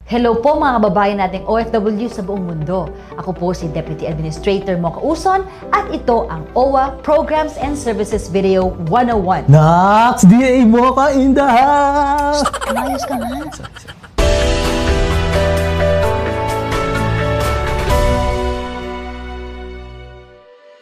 Hello po mga kababayan nating OFW sa buong mundo. Ako po si Deputy Administrator Mocha Uson at ito ang OWA Programs and Services Video 101. Naks! DA Mocha in the house! Ayos ka nga.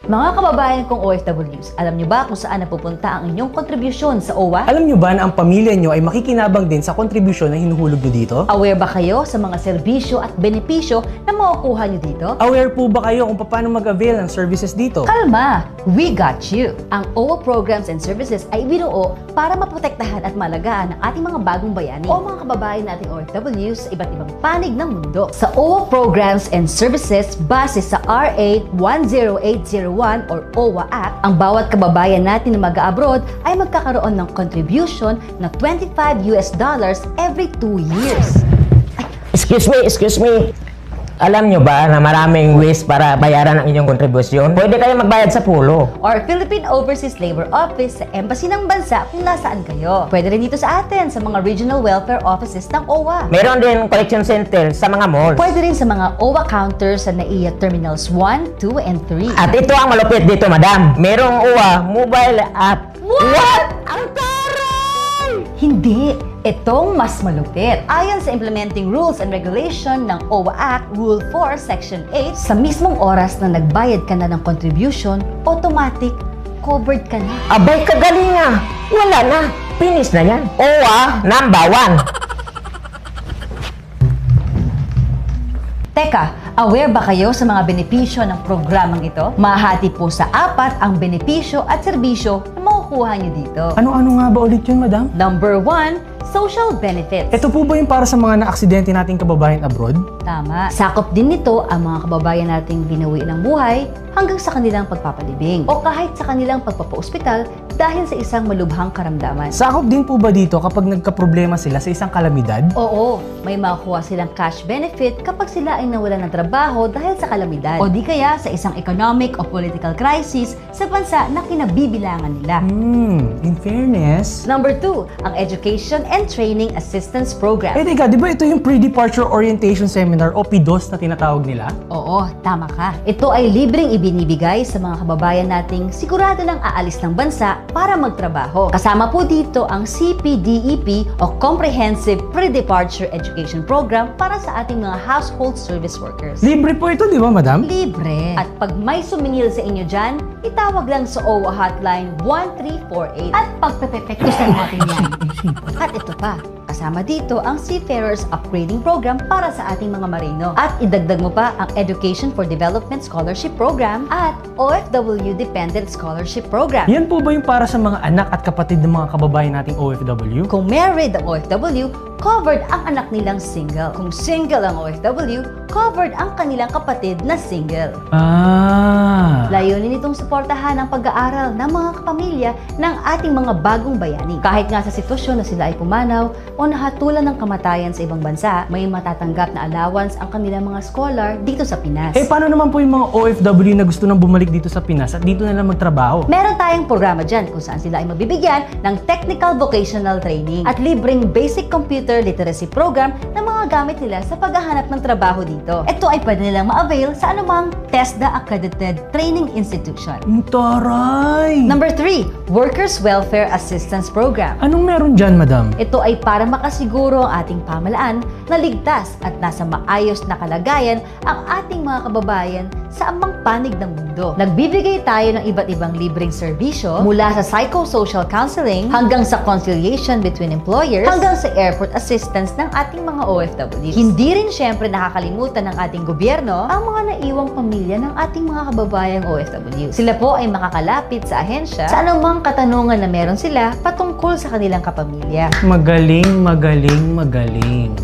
Mga kababayan kong OFWs, alam niyo ba kung saan napupunta ang inyong kontribusyon sa OWA? Alam nyo ba na ang pamilya nyo ay makikinabang din sa kontribusyon na hinuhulog nyo dito? Aware ba kayo sa mga serbisyo at benepisyo na makukuha niyo dito? Aware po ba kayo kung paano mag-avail ng services dito? Kalma! We got you! Ang OWA Programs and Services ay binuo para maprotektahan at malagaan ang ating mga bagong bayani o mga kababayan nating OFWs sa iba't ibang panig ng mundo. Sa OWA Programs and Services, base sa RA 10801 or OWA Act, ang bawat kababayan natin na mag-abroad ay magkakaroon ng contribution na $25 every 2 years. Excuse me. Alam nyo ba na maraming ways para bayaran ang inyong kontribusyon? Pwede kayo magbayad sa pulo. Or Philippine Overseas Labor Office sa embassy ng bansa kung nasaan kayo. Pwede rin dito sa atin sa mga regional welfare offices ng OWA. Meron din collection center sa mga malls. Pwede rin sa mga OWA counters sa NAIA Terminals 1, 2, and 3. At ito ang malupit dito, madam. Merong OWA mobile app. What? Ang taray! Hindi! Itong mas malupit. Ayon sa Implementing Rules and Regulation ng OWA Act, Rule 4, Section 8, sa mismong oras na nagbayad ka na ng contribution, automatic covered ka na. Abay, kagalinga. Wala na. Finish na yan. OWA number 1. Teka, aware ba kayo sa mga benepisyo ng programang ito? Mahati po sa 4 ang benepisyo at serbisyo na makukuha nyo dito. Ano-ano nga ba ulit yun, madam? Number 1, social benefits. Ito po ba yung para sa mga na-aksidente nating kababayan abroad? Tama. Sakop din nito ang mga kababayan nating binawi ng buhay hanggang sa kanilang pagpapalibing o kahit sa kanilang pagpapa-ospital dahil sa isang malubhang karamdaman. Sakop din po ba dito kapag nagka-problema sila sa isang kalamidad? Oo, may makukuha silang cash benefit kapag sila ay nawalan ng trabaho dahil sa kalamidad o di kaya sa isang economic o political crisis sa bansa na kinabibilangan nila. In fairness... Number 2, ang Education and Training Assistance Program. teka, di ba ito yung Pre-Departure Orientation Seminar o PDOS na tinatawag nila? Oo, tama ka. Ito ay libreng ibinibigay sa mga kababayan nating sigurado ng aalis ng bansa para magtrabaho. Kasama po dito ang CPDEP o Comprehensive Pre-Departure Education Program para sa ating mga household service workers. Libre po ito, di ba, madam? Libre. At pag may sumingil sa inyo dyan, itawag lang sa OWA Hotline 1348 at pagpepektusan natin yan. At ito pa, kasama dito ang Seafarers Upgrading Program para sa ating mga marino. At idagdag mo pa ang Education for Development Scholarship Program at OFW Dependent Scholarship Program. Yan po ba yung para sa mga anak at kapatid ng mga kababayan nating OFW? Kung married ang OFW, covered ang anak nilang single. Kung single ang OFW, covered ang kanilang kapatid na single. Layunin itong suportahan ang pag-aaral ng mga kapamilya ng ating mga bagong bayani. Kahit nga sa sitwasyon na sila ay pumanaw o nahatulan ng kamatayan sa ibang bansa, may matatanggap na allowance ang kanilang mga scholar dito sa Pinas. Paano naman po yung mga OFW na gusto nang bumalik dito sa Pinas at dito na lang magtrabaho? Meron tayong programa dyan kung saan sila ay mabibigyan ng technical vocational training at libreng basic computer literacy program na mga gamit nila sa paghahanap ng trabaho dito. Ito ay pwede nilang ma-avail sa anumang TESDA accredited training institution. Taray! Number 3, Workers Welfare Assistance Program. Anong meron dyan, madam? Ito ay para makasiguro ang ating pamalaan na ligtas at nasa maayos na kalagayan ang ating mga kababayan sa amang panig ng mundo. Nagbibigay tayo ng iba't ibang libreng serbisyo mula sa psychosocial counseling hanggang sa conciliation between employers hanggang sa airport assistance ng ating mga OFWs. Hindi rin syempre nakakalimutan ng ating gobyerno ang mga naiwang pamilya ng ating mga kababayang OFWs. Sila po ay makakalapit sa ahensya sa anumang katanungan na meron sila patungkol sa kanilang kapamilya. Magaling.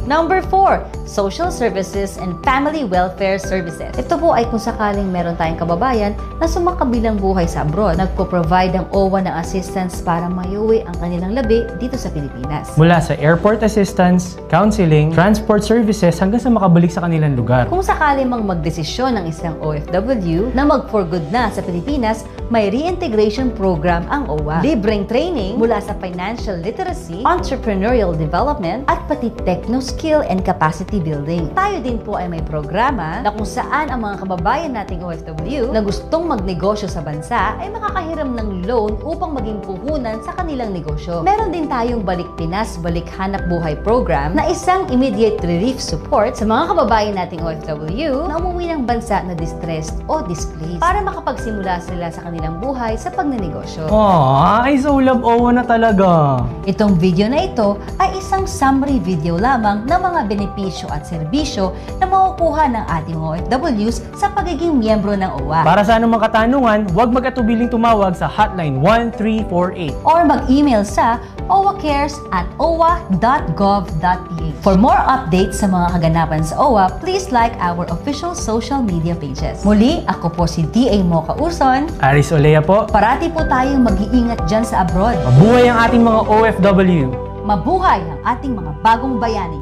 Number 4, Social Services and Family Welfare Services. Ito po ay kung sakaling meron tayong kababayan na sumakabilang buhay sa abroad, nagpo-provide ang OWA ng assistance para mayuwi ang kanilang labi dito sa Pilipinas. Mula sa airport assistance, counseling, transport services hanggang sa makabalik sa kanilang lugar. Kung sakaling mang magdesisyon ng isang OFW na mag-for good na sa Pilipinas, may reintegration program ang OWA. Libreng training mula sa financial literacy, entrepreneurial development, at pati techno-skill and capacity building. Tayo din po ay may programa na kung saan ang mga kababayan nating OFW na gustong magnegosyo sa bansa ay makakahiram ng loan upang maging puhunan sa kanilang negosyo. Meron din tayong Balik Pinas, Balik Hanap Buhay program na isang immediate relief support sa mga kababayan nating OFW na umuwi ng bansa na distressed o displaced para makapagsimula sila sa kanilang buhay sa pagnenegosyo. Ay, so love OWA na talaga. Itong video na ito ay isang summary video lamang ng mga benepisyo at serbisyo na makukuha ng ating OFWs sa pagiging miyembro ng OWA. Para sa anumang katanungan, huwag mag-atubiling tumawag sa hotline 1348. Or mag-email sa owacares@owa.gov.ph. For more updates sa mga kaganapan sa OWA, please like our official social media pages. Muli, ako po si D.A. Mocha Urson. Aris Olea po. Parati po tayong mag-iingat dyan sa abroad. Mabuhay ang ating mga OFW. Mabuhay ang ating mga bagong bayani.